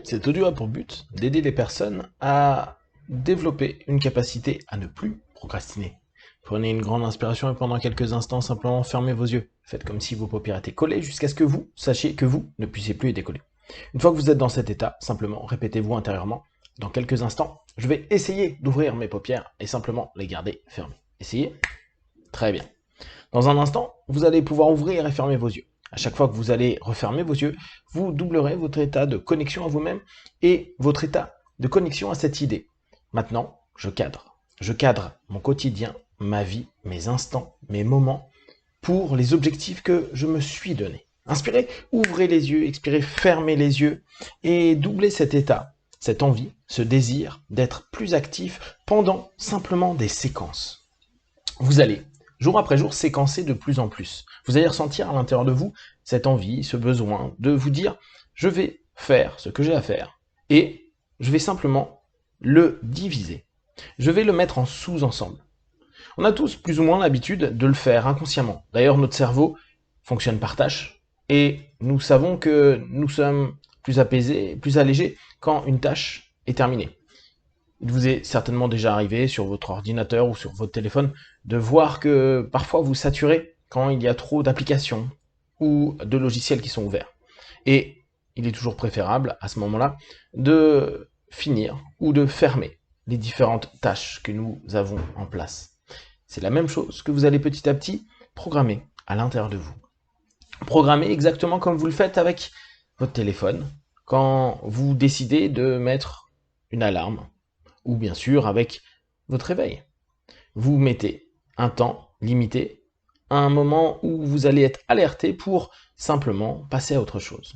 Cet audio a pour but d'aider les personnes à développer une capacité à ne plus procrastiner. Prenez une grande inspiration et pendant quelques instants, simplement fermez vos yeux. Faites comme si vos paupières étaient collées jusqu'à ce que vous sachiez que vous ne puissiez plus les décoller. Une fois que vous êtes dans cet état, simplement répétez-vous intérieurement. Dans quelques instants, je vais essayer d'ouvrir mes paupières et simplement les garder fermées. Essayez. Très bien. Dans un instant, vous allez pouvoir ouvrir et fermer vos yeux. À chaque fois que vous allez refermer vos yeux, vous doublerez votre état de connexion à vous-même et votre état de connexion à cette idée. Maintenant, je cadre. Je cadre mon quotidien, ma vie, mes instants, mes moments pour les objectifs que je me suis donnés. Inspirez, ouvrez les yeux, expirez, fermez les yeux et doublez cet état, cette envie, ce désir d'être plus actif pendant simplement des séquences. Vous allez jour après jour, séquencer de plus en plus. Vous allez ressentir à l'intérieur de vous cette envie, ce besoin de vous dire « je vais faire ce que j'ai à faire » et je vais simplement le diviser. Je vais le mettre en sous-ensemble. On a tous plus ou moins l'habitude de le faire inconsciemment. D'ailleurs, notre cerveau fonctionne par tâches et nous savons que nous sommes plus apaisés, plus allégés quand une tâche est terminée. Il vous est certainement déjà arrivé sur votre ordinateur ou sur votre téléphone de voir que parfois vous saturez quand il y a trop d'applications ou de logiciels qui sont ouverts. Et il est toujours préférable à ce moment-là de finir ou de fermer les différentes tâches que nous avons en place. C'est la même chose que vous allez petit à petit programmer à l'intérieur de vous. Programmer exactement comme vous le faites avec votre téléphone quand vous décidez de mettre une alarme ou bien sûr avec votre réveil. Vous mettez un temps limité, un moment où vous allez être alerté pour simplement passer à autre chose.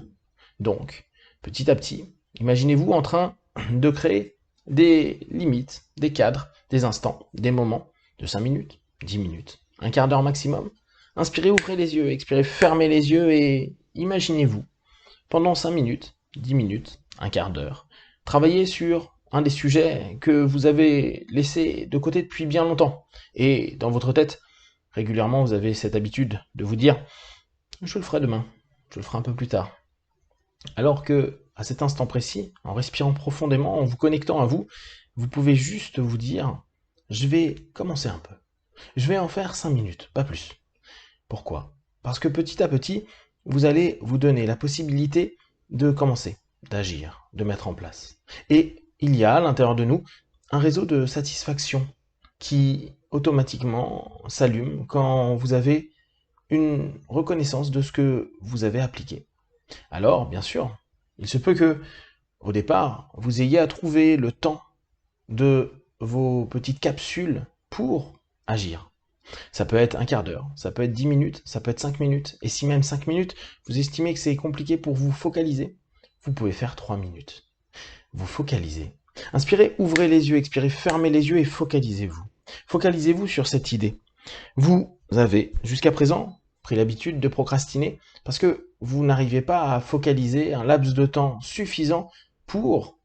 Donc, petit à petit, imaginez-vous en train de créer des limites, des cadres, des instants, des moments de 5 minutes, 10 minutes, un quart d'heure maximum. Inspirez, ouvrez les yeux, expirez, fermez les yeux et imaginez-vous pendant 5 minutes, 10 minutes, un quart d'heure, travaillez sur un des sujets que vous avez laissé de côté depuis bien longtemps. Et dans votre tête, régulièrement, vous avez cette habitude de vous dire « je le ferai demain, je le ferai un peu plus tard ». Alors que, à cet instant précis, en respirant profondément, en vous connectant à vous, vous pouvez juste vous dire « je vais commencer un peu. Je vais en faire 5 minutes, pas plus ». Pourquoi? Parce que petit à petit, vous allez vous donner la possibilité de commencer, d'agir, de mettre en place. Et il y a à l'intérieur de nous un réseau de satisfaction qui automatiquement s'allume quand vous avez une reconnaissance de ce que vous avez appliqué. Alors, bien sûr, il se peut que, au départ, vous ayez à trouver le temps de vos petites capsules pour agir. Ça peut être un quart d'heure, ça peut être 10 minutes, ça peut être 5 minutes. Et si même 5 minutes, vous estimez que c'est compliqué pour vous focaliser, vous pouvez faire 3 minutes. Vous focalisez. Inspirez, ouvrez les yeux, expirez, fermez les yeux et focalisez-vous. Focalisez-vous sur cette idée. Vous avez, jusqu'à présent, pris l'habitude de procrastiner parce que vous n'arrivez pas à focaliser un laps de temps suffisant pour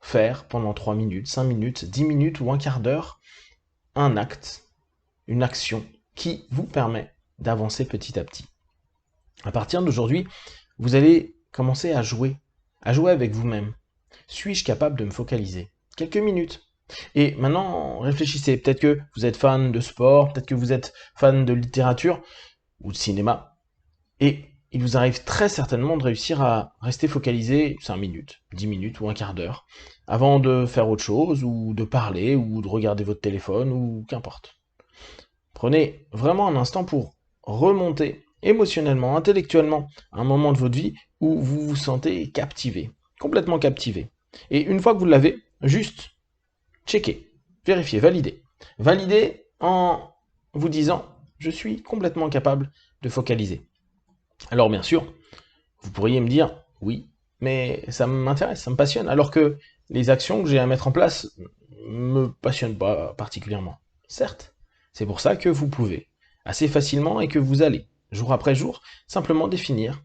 faire pendant 3 minutes, 5 minutes, 10 minutes ou un quart d'heure un acte, une action qui vous permet d'avancer petit à petit. À partir d'aujourd'hui, vous allez commencer à jouer avec vous-même. Suis-je capable de me focaliser? Quelques minutes. Et maintenant, réfléchissez. Peut-être que vous êtes fan de sport, peut-être que vous êtes fan de littérature ou de cinéma. Et il vous arrive très certainement de réussir à rester focalisé 5 minutes, 10 minutes ou un quart d'heure avant de faire autre chose ou de parler ou de regarder votre téléphone ou qu'importe. Prenez vraiment un instant pour remonter émotionnellement, intellectuellement, un moment de votre vie où vous vous sentez captivé, complètement captivé. Et une fois que vous l'avez, juste checker, vérifier, valider. Valider en vous disant « je suis complètement capable de focaliser ». Alors bien sûr, vous pourriez me dire « oui, mais ça m'intéresse, ça me passionne », alors que les actions que j'ai à mettre en place me passionnent pas particulièrement. Certes, c'est pour ça que vous pouvez, assez facilement et que vous allez, jour après jour, simplement définir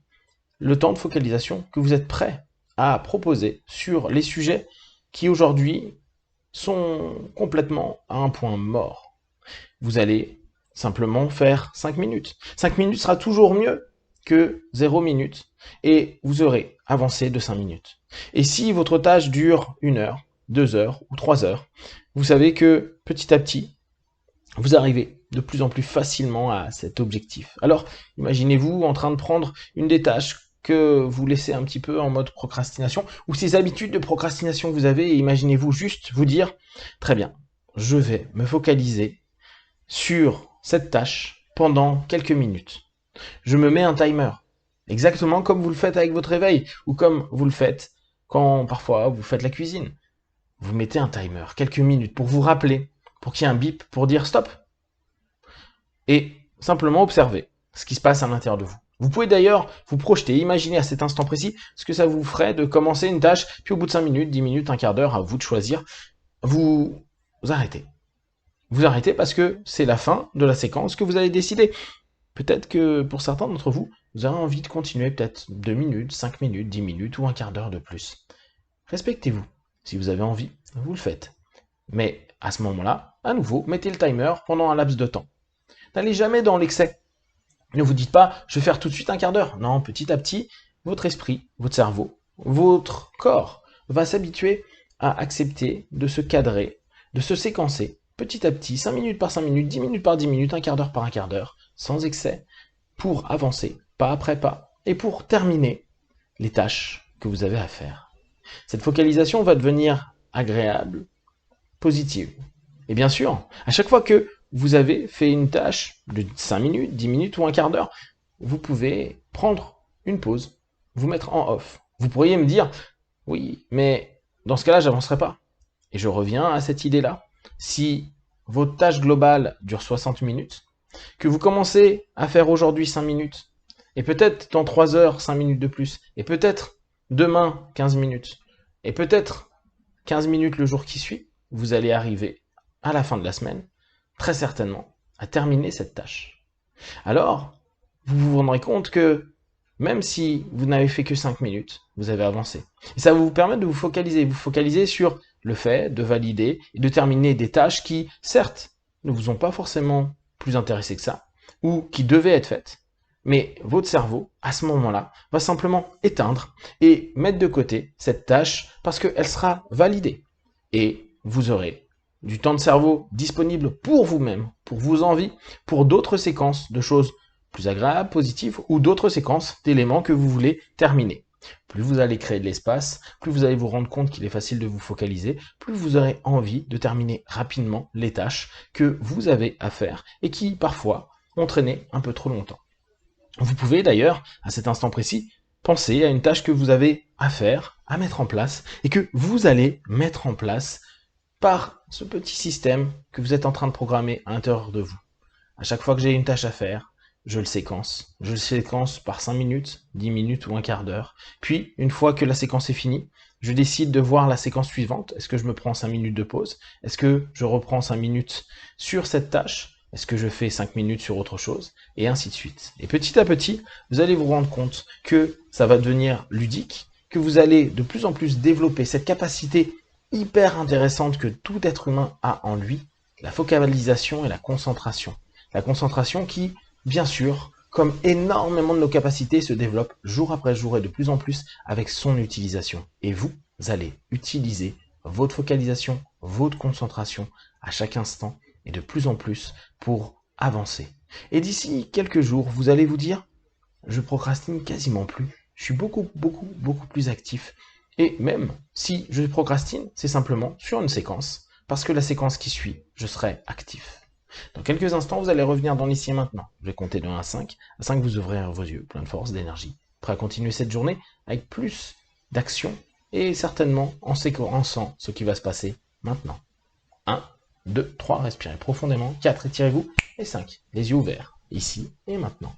le temps de focalisation que vous êtes prêt à proposer sur les sujets qui aujourd'hui sont complètement à un point mort. Vous allez simplement faire 5 minutes. 5 minutes sera toujours mieux que 0 minutes et vous aurez avancé de 5 minutes. Et si votre tâche dure 1 heure, 2 heures ou 3 heures, vous savez que petit à petit, vous arrivez de plus en plus facilement à cet objectif. Alors, imaginez-vous en train de prendre une des tâches que vous laissez un petit peu en mode procrastination, ou ces habitudes de procrastination que vous avez, et imaginez-vous juste vous dire, très bien, je vais me focaliser sur cette tâche pendant quelques minutes. Je me mets un timer, exactement comme vous le faites avec votre réveil, ou comme vous le faites quand parfois vous faites la cuisine. Vous mettez un timer, quelques minutes, pour vous rappeler, pour qu'il y ait un bip, pour dire stop, et simplement observer ce qui se passe à l'intérieur de vous. Vous pouvez d'ailleurs vous projeter, imaginer à cet instant précis ce que ça vous ferait de commencer une tâche, puis au bout de 5 minutes, 10 minutes, un quart d'heure, à vous de choisir, vous arrêtez. Vous arrêtez parce que c'est la fin de la séquence que vous avez décidé. Peut-être que pour certains d'entre vous, vous avez envie de continuer peut-être 2 minutes, 5 minutes, 10 minutes ou un quart d'heure de plus. Respectez-vous. Si vous avez envie, vous le faites. Mais à ce moment-là, à nouveau, mettez le timer pendant un laps de temps. N'allez jamais dans l'excès. Ne vous dites pas, je vais faire tout de suite un quart d'heure. Non, petit à petit, votre esprit, votre cerveau, votre corps va s'habituer à accepter de se cadrer, de se séquencer petit à petit, 5 minutes par 5 minutes, 10 minutes par 10 minutes, un quart d'heure par un quart d'heure, sans excès, pour avancer pas après pas et pour terminer les tâches que vous avez à faire. Cette focalisation va devenir agréable, positive. Et bien sûr, à chaque fois que vous avez fait une tâche de 5 minutes, 10 minutes ou un quart d'heure, vous pouvez prendre une pause, vous mettre en off. Vous pourriez me dire, oui, mais dans ce cas-là, j'avancerai pas. Et je reviens à cette idée-là. Si votre tâche globale dure 60 minutes, que vous commencez à faire aujourd'hui 5 minutes, et peut-être dans 3 heures, 5 minutes de plus, et peut-être demain, 15 minutes, et peut-être 15 minutes le jour qui suit, vous allez arriver à la fin de la semaine, très certainement, à terminer cette tâche. Alors, vous vous rendrez compte que même si vous n'avez fait que 5 minutes, vous avez avancé. Et ça va vous permettre de vous focaliser sur le fait de valider et de terminer des tâches qui, certes, ne vous ont pas forcément plus intéressé que ça, ou qui devaient être faites, mais votre cerveau, à ce moment-là, va simplement éteindre et mettre de côté cette tâche parce qu'elle sera validée. Et vous aurez du temps de cerveau disponible pour vous-même, pour vos envies, pour d'autres séquences de choses plus agréables, positives, ou d'autres séquences d'éléments que vous voulez terminer. Plus vous allez créer de l'espace, plus vous allez vous rendre compte qu'il est facile de vous focaliser, plus vous aurez envie de terminer rapidement les tâches que vous avez à faire et qui, parfois, ont traîné un peu trop longtemps. Vous pouvez d'ailleurs, à cet instant précis, penser à une tâche que vous avez à faire, à mettre en place, et que vous allez mettre en place par ce petit système que vous êtes en train de programmer à l'intérieur de vous. À chaque fois que j'ai une tâche à faire, je le séquence. Je le séquence par 5 minutes, 10 minutes ou un quart d'heure. Puis, une fois que la séquence est finie, je décide de voir la séquence suivante. Est-ce que je me prends 5 minutes de pause? Est-ce que je reprends 5 minutes sur cette tâche? Est-ce que je fais 5 minutes sur autre chose? Et ainsi de suite. Et petit à petit, vous allez vous rendre compte que ça va devenir ludique, que vous allez de plus en plus développer cette capacité hyper intéressante que tout être humain a en lui, la focalisation et la concentration. La concentration qui, bien sûr, comme énormément de nos capacités, se développe jour après jour et de plus en plus avec son utilisation. Et vous allez utiliser votre focalisation, votre concentration à chaque instant et de plus en plus pour avancer. Et d'ici quelques jours, vous allez vous dire, je procrastine quasiment plus, je suis beaucoup plus actif. Et même si je procrastine, c'est simplement sur une séquence, parce que la séquence qui suit, je serai actif. Dans quelques instants, vous allez revenir dans l'ici et maintenant. Je vais compter de 1 à 5. À 5, vous ouvrirez vos yeux, plein de force, d'énergie, prêt à continuer cette journée avec plus d'action et certainement en séquençant ce qui va se passer maintenant. 1, 2, 3, respirez profondément. 4, étirez-vous. Et 5, les yeux ouverts, ici et maintenant.